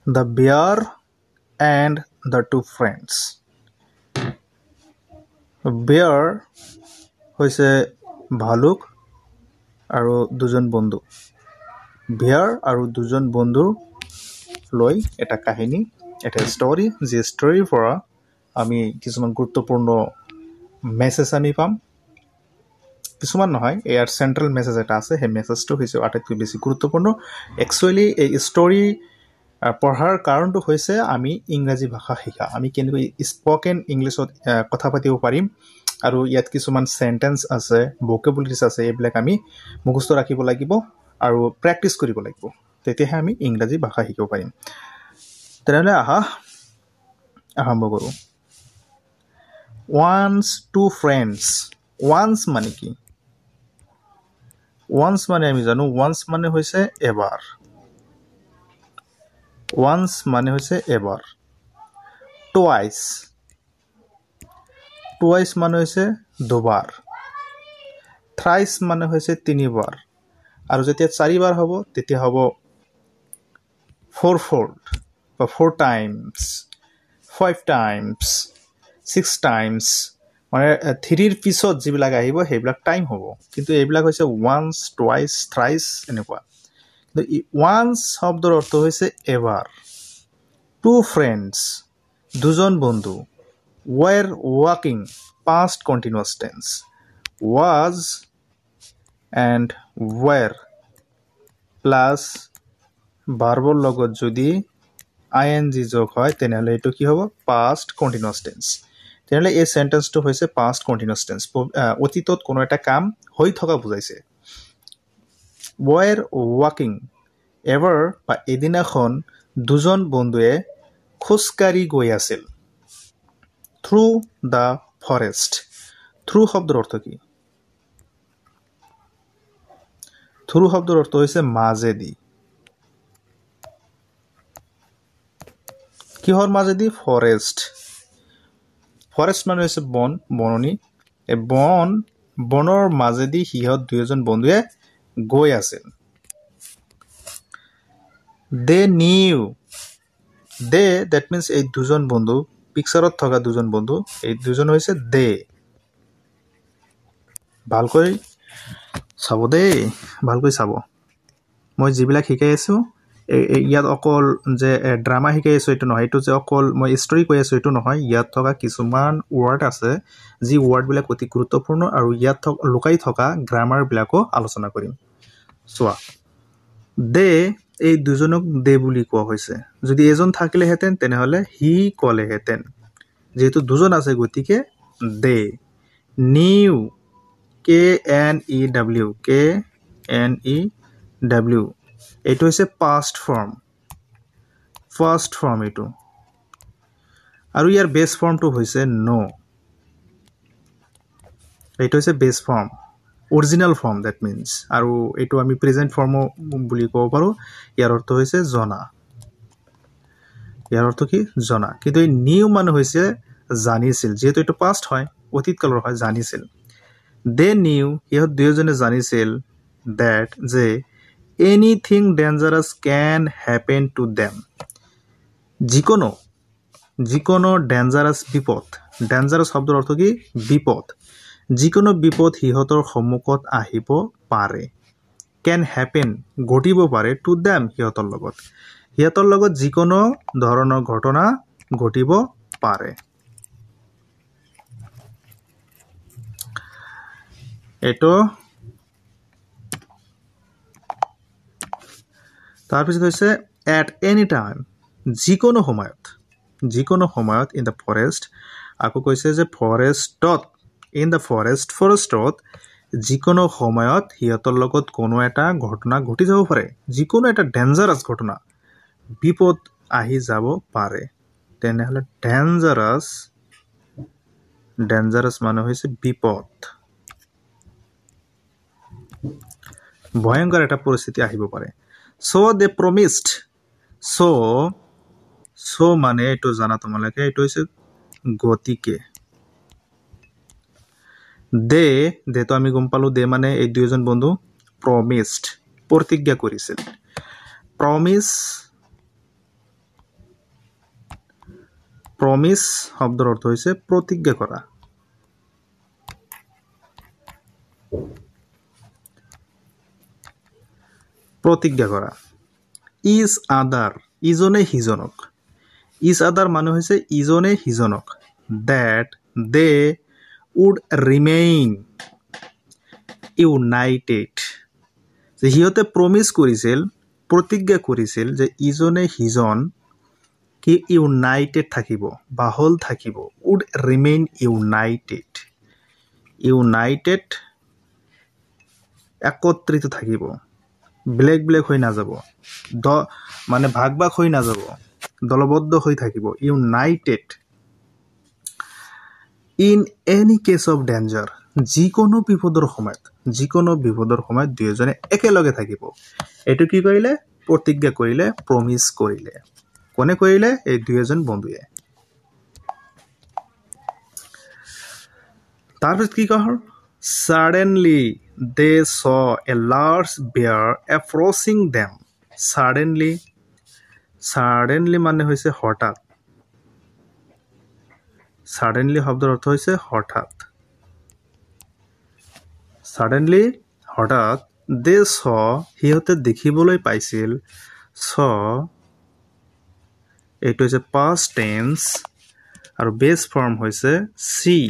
The bear and the two friends. Bear হৈছে ভালুক আৰু দুজন বন্ধু। bear আৰু দুজন বন্ধু লৈ এটা কাহিনী, এটা ষ্টৰী, যে ষ্টৰীৰ পৰা আমি কিছুমান গুৰুত্বপূৰ্ণ মেছেজ আমি পাম। কিছুমান নহয়, ইয়াৰ চেণ্ট্ৰেল মেছেজ এটা আছে, সেই মেছেজটো হৈছে আটাইতকৈ বেছি গুৰুত্বপূৰ্ণ। একচুৱেলি এই ষ্টৰী পঢ়াৰ কাৰণটো হৈছে আমি ইংৰাজী ভাষা শিকা, আমি কেনেকৈ স্পকেন ইংলিছত কথা পাতিব পাৰিম, আৰু ইয়াত কিছুমান চেণ্টেন্স আছে, ভকেবুলাৰিজ আছে, এইবিলাক আমি মুখস্থ ৰাখিব লাগিব আৰু প্ৰেক্টিচ কৰিব লাগিব, তেতিয়াহে আমি ইংৰাজী ভাষা শিকিব পাৰিম। তেনেহ'লে আৰম্ভ কৰোঁ। Once two friends. Once মানে কি? Once মানে আমি জানো, once মানে হৈছে এবাৰ। Once মানে হৈছে এবাৰ। Twice. Twice মানে হৈছে দুবাৰ। Thrice মানে হৈছে তিনিবাৰ। আৰু যেতিয়া চাৰিবাৰ হ'ব তেতিয়া হ'ব fourfold বা 4 times, 5 times, 6 times, মানে 3ৰ পিছত যিবিলাক আহিব সেইবিলাক টাইম হ'ব, কিন্তু এইবিলাক হৈছে once, twice, thrice এনেকুৱা। কিন্তু once শব্দৰ অৰ্থ হৈছে এবাৰ। Two friends, দুজন বন্ধু। Were walking, past continuous tense. Was and were plus ভাৰ্বৰ লগত যদি ing যোগ হয় তেনেহ'লে এইটো কি হ'ব? past continuous tense. তেনেহ'লে এই চেণ্টেন্সটো হৈছে past continuous tense, অতীতত কোনো এটা কাম হৈ থকা বুজাইছে। Were walking, ever বা এদিনাখন দুজন বন্ধুৱে খোজকাঢ়ি গৈ আছিল। Through the forest. Through শব্দৰ অৰ্থ কি? Through শব্দৰ অৰ্থ হৈছে মাজেদি। কিহৰ মাজেদি? ফৰেষ্ট। ফৰেষ্ট মানে হৈছে বন, বননি। এই বনৰ মাজেদি সিহঁত দুয়োজন বন্ধুৱে গৈ আছিল। They knew. They, that means এই দুজন বন্ধু, পিকচাৰত থকা দুজন বন্ধু, এই দুজন হৈছে they. ভালকৈ চাব দেই, ভালকৈ চাব। মই যিবিলাক শিকাই আছোঁ, ইয়াত অকল যে ড্ৰামা শিকাই আছোঁ এইটো নহয়, এইটো যে অকল মই ষ্টৰী কৈ আছোঁ এইটো নহয়। ইয়াত থকা কিছুমান ৱৰ্ড আছে যি ৱৰ্ডবিলাক অতি গুৰুত্বপূৰ্ণ, আৰু ইয়াত লুকাই থকা গ্ৰামাৰবিলাকো আলোচনা কৰিম। চোৱা, দে, এই দুজনক দে বুলি কোৱা হৈছে। যদি এজন থাকিলেহেঁতেন তেনেহ'লে হি ক'লেহেঁতেন, যিহেতু দুজন আছে গতিকে দে। নিউ, KNEW, KNEW, এইটো হৈছে পাষ্ট ফৰ্ম, ফাৰ্ষ্ট ফৰ্ম এইটো, আৰু ইয়াৰ বেছ ফৰ্মটো হৈছে ন'। এইটো হৈছে বেছ form, original form, that means. আৰু এইটো আমি প্ৰেজেণ্ট ফৰ্মো বুলি ক'ব পাৰোঁ। ইয়াৰ অৰ্থ হৈছে জনা। ইয়াৰ অৰ্থ কি? জনা। কিন্তু এই নিউ মানে হৈছে জানিছিল, যিহেতু এইটো পাষ্ট হয়, অতীত কালৰ হয়, জানিছিল। দে নিউ, সিহঁত দুয়োজনে জানিছিল, ডেট, যে anything dangerous can happen to them. যিকোনো ডেঞ্জাৰাছ, বিপদ। ডেঞ্জাৰাছ শব্দৰ অৰ্থ কি? বিপদ। যিকোনো বিপদ সিহঁতৰ সন্মুখত আহিব পাৰে। কেন হেপেন, ঘটিব পাৰে, টু দেম, সিহঁতৰ লগত। সিহঁতৰ লগত যিকোনো ধৰণৰ ঘটনা ঘটিব পাৰে। এইটো তাৰপিছত হৈছে এট এনি টাইম, যিকোনো সময়ত। যিকোনো সময়ত, ইন দ্য ফৰেষ্ট। আকৌ কৈছে যে ফৰেষ্টত, ইন দ্য ফৰেষ্টত যিকোনো সময়ত সিহঁতৰ লগত কোনো এটা ঘটনা ঘটি যাব পাৰে। যিকোনো এটা ডেঞ্জাৰাছ ঘটনা, বিপদ আহি যাব পাৰে। তেনেহ'লে ডেঞ্জাৰাছ মানে হৈছে বিপদ, ভয়ংকৰ এটা পৰিস্থিতি আহিব পাৰে। চ' দে প্ৰমিছড। চ' মানে এইটো জানা তোমালোকে, এইটো হৈছে গতিকে। দেটো আমি গম পালোঁ, দে মানে এই দুয়োজন বন্ধু প্ৰমিছড, প্ৰতিজ্ঞা কৰিছিল। প্ৰমিস শব্দৰ অৰ্থ হৈছে প্ৰতিজ্ঞা কৰা ইজ আদাৰ ইজনে সিজনক ইজ আদাৰ মানে হৈছে ইজনে সিজনক that they would remain united যে সিহঁতে প্ৰমিস কৰিছিল প্ৰতিজ্ঞা কৰিছিল যে ইজনে সিজন কি ইউনাইটেড থাকিব বাহল থাকিব would remain united একত্ৰিত থাকিব ব্লেক হৈ নাযাব মানে ভাগ হৈ নাযাব দলবদ্ধ হৈ থাকিব united in any case of danger যিকোনো বিপদৰ সময়ত দুয়োজনে একেলগে থাকিব এইটো কি কৰিলে প্ৰতিজ্ঞা কৰিলে প্ৰমিস কৰিলে কোনে কৰিলে এই দুয়োজন বন্ধুৱে তাৰপিছত কি কহল suddenly they saw a large bear approaching them suddenly মানে হৈছে হঠাৎ suddenly শব্দৰ অৰ্থ হৈছে হঠাৎ they saw সিহঁতে দেখিবলৈ পাইছিল এইটো হৈছে past tense আৰু base form হৈছে see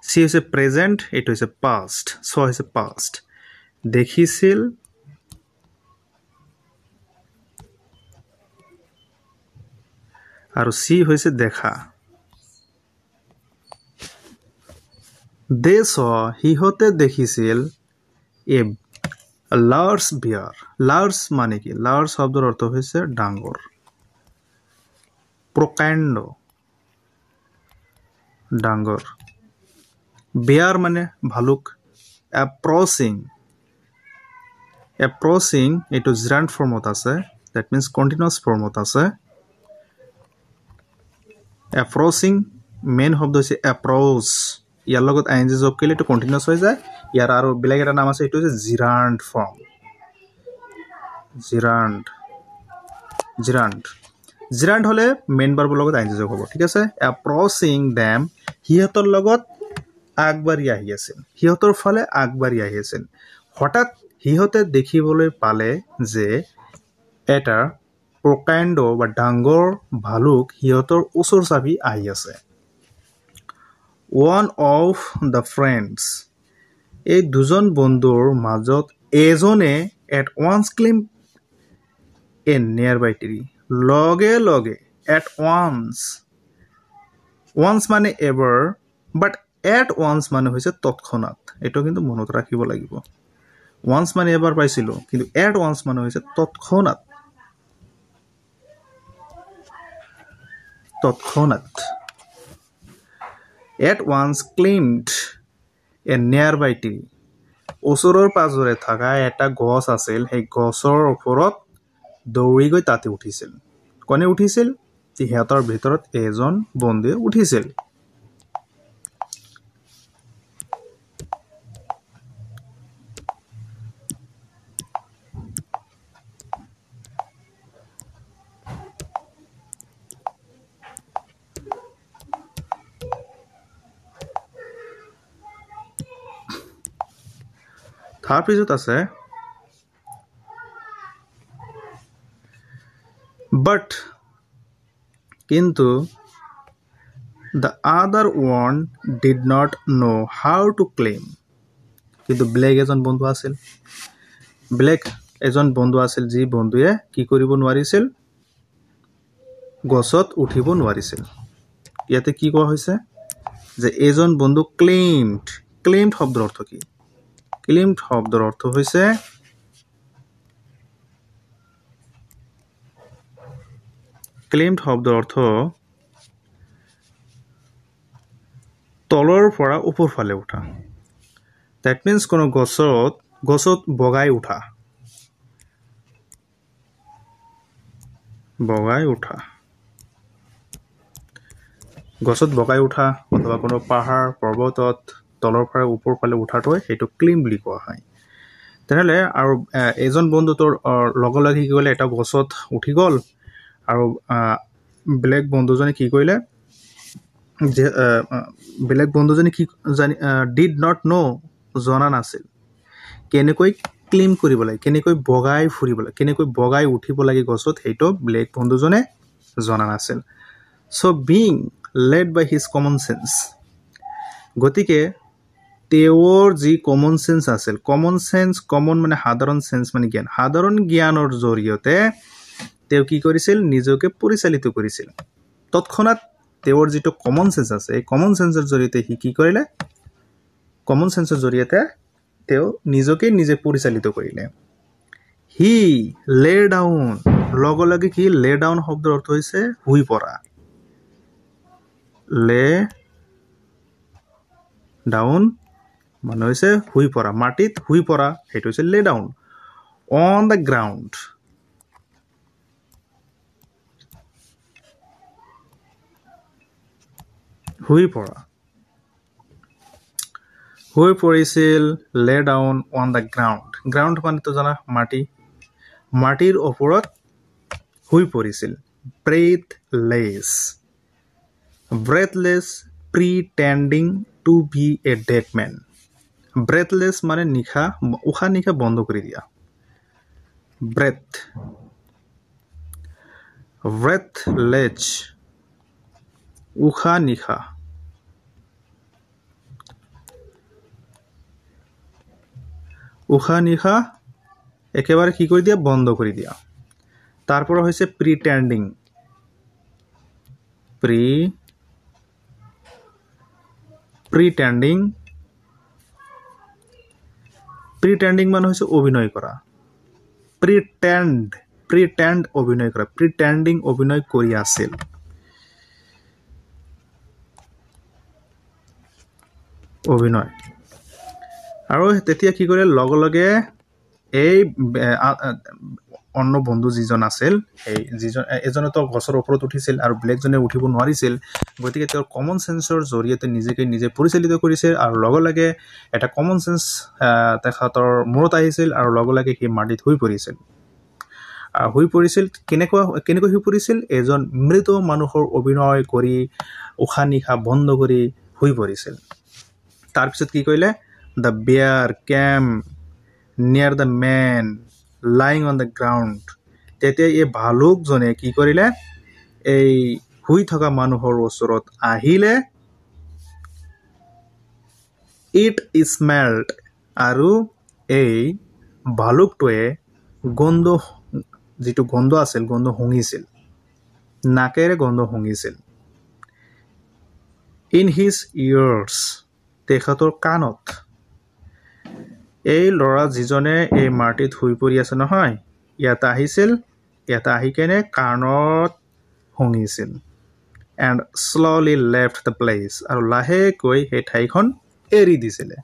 হৈছে present এইটো হৈছে past হৈছে past দেখিছিল আৰু see হৈছে দেখা they saw সিহঁতে দেখিছিল a large bear large মানে কি large শব্দৰ অৰ্থ হৈছে ডাঙৰ প্ৰকাণ্ড ডাঙৰ bear মানে ভালুক approaching এইটো gerund ফৰ্মত আছে that means continuous ফৰ্মত আছে approaching মেইন শব্দ হৈছে approach ইয়াৰ লগত ing যোগ কৰিলে এইটো কন্টিনিউয়াস হৈ যায় ইয়াৰ আৰু বেলেগ এটা নাম আছে এইটো হৈছে gerund ফৰ্ম gerund হলে মেইন ভাৰ্বৰ লগত ing যোগ হ'ব ঠিক আছে approaching them হিহঁতৰ লগত আগবাঢ়ি আহি আছিল হঠাৎ হিহঁতে দেখিবলৈ পালে যে এটা প্ৰকাণ্ড বা ডাঙৰ ভালুক হিহঁতৰ ওচৰ চাপি আহি আছে one of the friends এই দুজন বন্ধুৰ মাজত এজনে at once claimed a nearby tree লগে at once মানে ever but at once মানে হৈছে তৎক্ষণাত এটো কিন্তু মনত ৰাখিব লাগিব once মানে এবাৰ পাইছিল কিন্তু at once মানে হৈছে তৎক্ষণাত at once claimed a nearby tree ওচৰৰ পাজৰে থকা এটা গছ আছিল সেই গছৰ ওপৰত দৌৰি গৈ তাতে উঠিছিল কোনে উঠিছিল সিহঁতৰ ভিতৰত এজন বন্ধুৱে উঠিছিল তাৰপিছত আছে but কিন্তু the other one did not know how to claim কিন্তু ব্লেক এজন বন্ধু আছিল যি বন্ধুৱে কি কৰিব নোৱাৰিছিল গছত উঠিব নোৱাৰিছিল ইয়াতে কি কোৱা হৈছে যে এজন বন্ধু claimed শব্দৰ অৰ্থ কি claimed শব্দৰ অৰ্থ হৈছে তলৰ পৰা ওপৰ ফালে উঠা that means কোনো গছত বগাই উঠা গছত বগাই উঠা অথবা কোনো পাহাৰ পৰ্বতত তলৰ পৰা ওপৰ ফালে উঠাটো সেইটো ক্লেইম বুলি কোৱা হয় তেনেহ'লে আৰু এজন বন্ধু তোৰ লগে লগে কি কৰিলে এটা গছত উঠি গ'ল আৰু বেলেগ বন্ধুজনে কি কৰিলে যে বেলেগ বন্ধুজনে কি ডিড নট ন' জনা নাছিল কেনেকৈ ক্লিম কৰিব লাগে কেনেকৈ বগাই ফুৰিব লাগে কেনেকৈ বগাই উঠিব লাগে গছত সেইটো বেলেগ বন্ধুজনে জনা নাছিল চ' being led by his common sense গতিকে তেওঁৰ যি কমন চেন্স আছিল কমন মানে সাধাৰণ চেন্স মানে জ্ঞান সাধাৰণ জ্ঞানৰ জৰিয়তে তেওঁ কি কৰিছিল নিজকে পৰিচালিত কৰিছিল তৎক্ষণাত তেওঁৰ যিটো কমন চেন্স আছে এই কমন চেন্সৰ জৰিয়তে সি কি কৰিলে কমন চেন্সৰ জৰিয়তে তেওঁ নিজকে নিজে পৰিচালিত কৰিলে হি লে ডাউন লগে লগে কি লে ডাউন শব্দৰ অৰ্থ হৈছে শুই পৰা লে ডাউন মানে হৈছে শুই পৰা মাটিত শুই পৰা সেইটো হৈছে lay down on the ground শুই পৰিছিল lay down on the ground মানেতো জানা মাটিৰ ওপৰত শুই পৰিছিল breathless pretending to be a dead man breathless মানে উশাহ নিশা বন্ধ কৰি দিয়া breathless উশাহ নিশা একেবাৰে কি কৰি দিয়া বন্ধ কৰি দিয়া তাৰপৰ হয়েছে প্ৰিটেন্ডিং মানে হচ্ছে অভিনয় কৰা প্ৰিটেন্ড অভিনয় কৰা প্ৰিটেন্ডিং অভিনয় কৰি আছিল অভিনয় আৰু তেতিয়া কি কৰে লগে লগে এই অন্য বন্ধু যিজন আছিল এই এজনে তো গছৰ ওপৰত উঠিছিল আৰু ব্লেকজনে উঠিব নোৱাৰিছিল গতিকে তেওঁৰ কমন সেন্সৰ জৰিয়তে নিজে পৰিচালিত কৰিছে আৰু লগে লগে এটা কমন সেন্স তেখেতৰ মূৰত আহিছিল আৰু লগে লগে সি মাটিত শুই পৰিছিল কেনেকৈ শুই পৰিছিল এজন মৃত মানুহৰ অভিনয় কৰি উশাহ নিশা বন্ধ কৰি শুই পৰিছিল তাৰপিছত কি কৰিলে the bear came near the man lying on the ground তেতিয়া এই ভালুকজনে কি কৰিলে এই শুই থকা মানুহৰ ওচৰত আহিলে it smelled আৰু এই ভালুকটোৱে যিটো গন্ধ আছিল গন্ধ শুঙিছিল নাকেৰে গন্ধ শুঙিছিল in his ears তেখেতৰ কাণত এই লৰা যিজনে এই মাটিত শুই পৰি আছে নহয় ইয়াত আহি কেনে কাণত শুঙিছিল and slowly left the place আৰু লাহেকৈ সেই ঠাইখন এৰি দিছিলে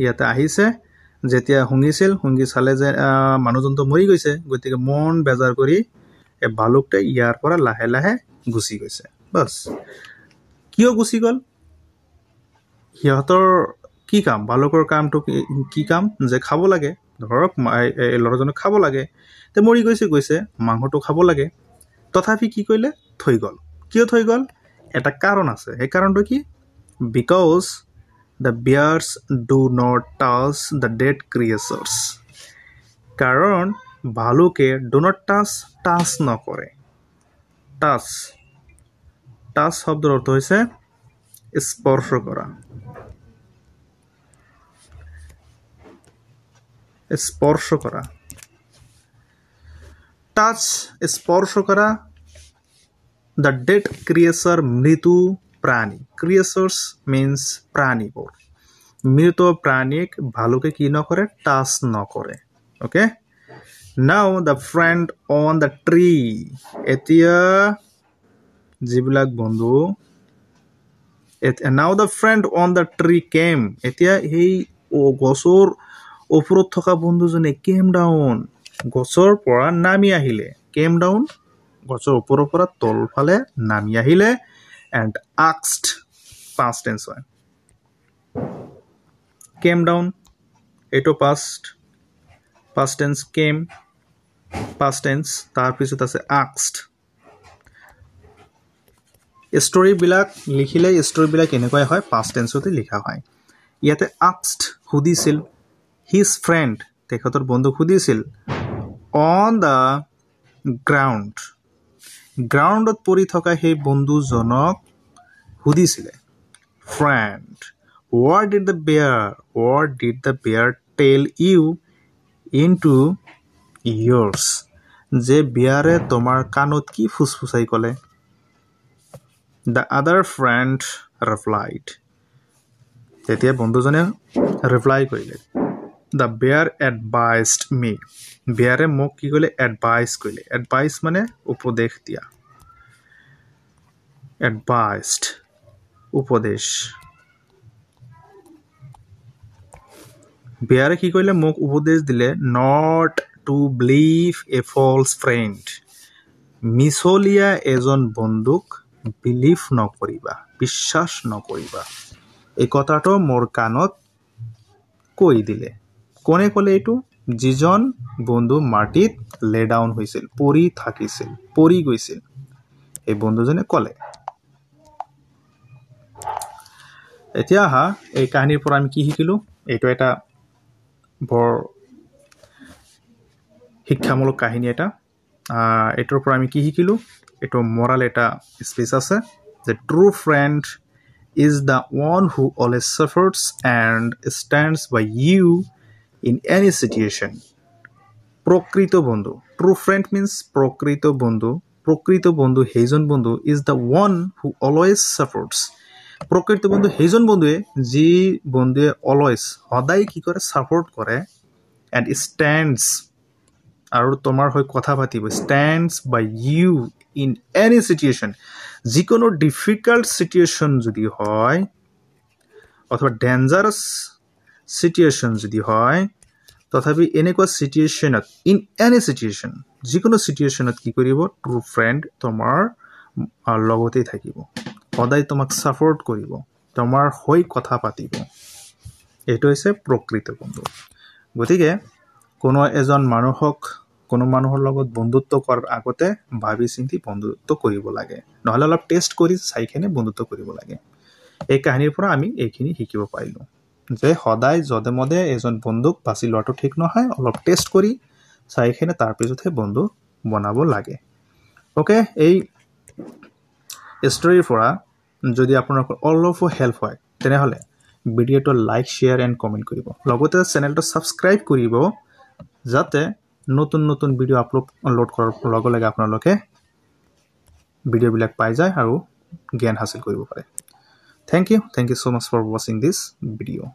ইয়াতে আহিছে যেতিয়া শুঙি চালে যে মানুহজনটো মৰি গৈছে গতিকে মন বেজাৰ কৰি এই ভালুকটা ইয়াৰ পৰা লাহে লাহে গুচি গৈছে বাস কিয় গুচি গ'ল সিহঁতৰ কি কাম ভালুকৰ কামটো কি কাম যে খাব লাগে ধৰক এই ল'ৰাজনক খাব লাগে তে মৰি গৈছে মাংসটো খাব লাগে তথাপি কি কৰিলে কিয় থৈ গ'ল এটা কাৰণ আছে সেই কাৰণটো কি because the bears do not touch the dead creatures কাৰণ ভালুকে do not touch নকৰে touch শব্দৰ অৰ্থ হৈছে স্পৰ্শ কৰা টাচ স্পৰ্শ কৰা the dead creature মৃত্যু প্ৰাণী creatures means প্ৰাণীবোৰ মৃত প্ৰাণীক ভালুকে কি নকৰে টাচ নকৰে okay now the friend on the tree এতিয়া যিবিলাক বন্ধু now the friend on the tree came এতিয়া এই গছৰ ওপৰত থকা বন্ধুজনে came down গছৰ পৰা নামি আহিলে came down গছৰ ওপৰৰ পৰা তলফালে নামি আহিলে and asked past tense হয় came down এটো past tense came past tense তাৰ পিছত আছে asked story বিলাক লিখিলে story বিলাক এনেকৈ হয় past tense তে লিখা হয় ইয়াতে asked সুধিছিল his friend তেখেতৰ বন্ধু সুধিছিল on the groundত পৰি থকা সেই বন্ধুজনক সুধিছিলে friend what did the bear tell you into yours যে বিয়াৰে তোমাৰ কাণত কি ফুসফুসাই কলে the other friend replied তেতিয়া বন্ধুজনে ৰিপ্লাই কৰিলে the bear advised me বিয়াৰে মোক কি কলে এডভাইস কৰিলে এডভাইস মানে উপদেশ দিয়া advised উপদেশ বিয়াৰে কি কৰিলে মোক উপদেশ দিলে not to believe a false friend মিছলীয়া এজন বন্ধুক বিলিভ নকৰিবা বিশ্বাস নকৰিবা এই কথাটো মোৰ কাণত কৈ দিলে কোনে ক'লে এইটো যিজন বন্ধু মাটিত লে ডাউন হৈছিল পৰি গৈছিল এই বন্ধুজনে ক'লে এতিয়া এই কাহিনীৰ পৰা আমি কি শিকিলো এইটো এটা বৰ শিক্ষামূলক কাহিনী এটা এটোৰ পৰা আমি কি শিকিলো এটো moral এটা স্পেচ আছে the true friend is the one who always supports and stands by you in any situation প্রকৃত বন্ধু true friend means প্রকৃত বন্ধু সেইজন বন্ধু is the one who always supports প্রকৃত বন্ধু সেইজন বন্ধুৱে যি বন্ধুৱে always সদায় কি কৰে সাপোৰ্ট কৰে and stands আৰু তোমাৰ হৈ কথা পাতিব stands by you in any situation যিকোনো ডিফিকাল্ট সিচুয়েশন যদি হয় অথবা ডেঞ্জারাস সিচুয়েশন যদি হয় তথাপি এনেকুৱা সিচুয়েশনত ইন এনি সিচুয়েশন যিকোনো সিচুয়েশনত কি কৰিব ট্ৰু ফ্ৰেন্ড তোমাৰ লগতে থাকিব সদায় তোমাক সাপোৰ্ট কৰিব তোমাৰ হৈ কথা পাতিব এটো হৈছে প্ৰকৃত বন্ধু গতিকে কোনো এজন মানুহৰ লগত বন্ধুত্ব কৰাৰ আগতে ভাবি চিন্তি বন্ধুত্ব কৰিব লাগে নহলে অলপ টেস্ট কৰি চাইখনে বন্ধুত্ব কৰিব লাগে এই কাহিনীৰ পৰা আমি এইখিনি শিকিব পাৰিলো যে সদায় যদেমদে এজন বন্ধুক বাছি লোৱাটো ঠিক নহয় অলপ টেস্ট কৰি চাইখনে তাৰ পিছতহে বন্ধু বনাব লাগে ওকে এই ষ্টৰীৰ পৰা যদি আপোনালোকৰ অলপ হেল্প হয় তেনেহলে ভিডিওটো লাইক শেয়াৰ এন্ড কমেন্ট কৰিব লগতে চেনেলটো সাবস্ক্ৰাইব কৰিব যাতে নতুন ভিডিও আপলোড কৰাৰ লগে লগে আপোনালোকে ভিডিও বিলাক পাই যায় আৰু জ্ঞান হাসিল কৰিব পাৰে Thank you so much for watching this video.